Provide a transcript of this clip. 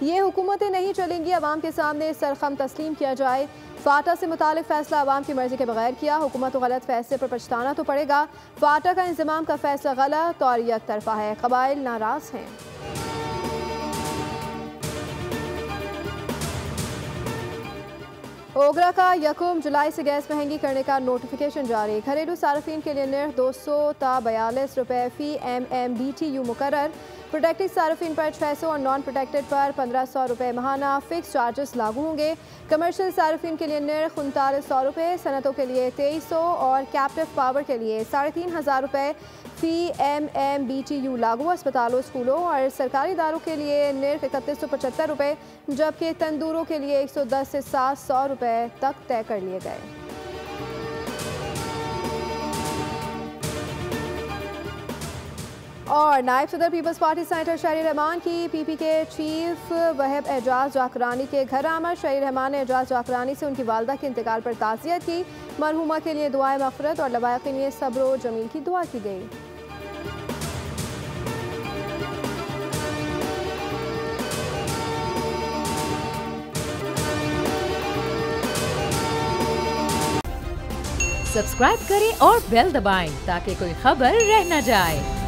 ये हुकूमतें नहीं चलेंगी, अवाम के सामने सरखम तस्लीम किया जाए। फाटा से मुतालिक फैसला अवाम की मर्जी के बगैर किया, हुकूमत गलत फैसले पर पछताना तो पड़ेगा। फाटा का इंतजाम का फैसला गलत और एक तरफा है, कबाइल नाराज हैं। ओगरा का 1 जुलाई से गैस महंगी करने का नोटिफिकेशन जारी। घरेलू सार्फिन के लिए निर्ख 200 ता 42 रुपये फी MMBTU मुकर्रर। प्रोटेक्टेड सार्फिन पर 600 और नॉन प्रोटेक्टेड पर 1500 रुपये माहाना फिक्स चार्जेस लागू होंगे। कमर्शियल सार्फिन के लिए निर्ख 3900 रुपये, सनतों के लिए 2300 और कैप्टिव पावर के लिए 3500 रुपये फी MMBTU लागू। अस्पतालों, स्कूलों और सरकारी इदारों के लिए निर्ख 3175 रुपये, जबकि तंदूरों के लिए 110 से 700 रुपये तक तय कर लिए गए। और नायब सदर पीपल्स पार्टी सेनेटर शहरी रहमान की PP के चीफ वहब एजाज जाकरानी के घर आमद। शहरी रहमान ने एजाज जाकरानी से उनकी वालदा के इंतकाल पर ताज़ियत की। मरहुमा के लिए दुआए मग़फ़िरत और लवाइक़ के लिए सब्र व जमील की दुआ की गई। सब्सक्राइब करें और बेल दबाएं ताकि कोई खबर रह न जाए।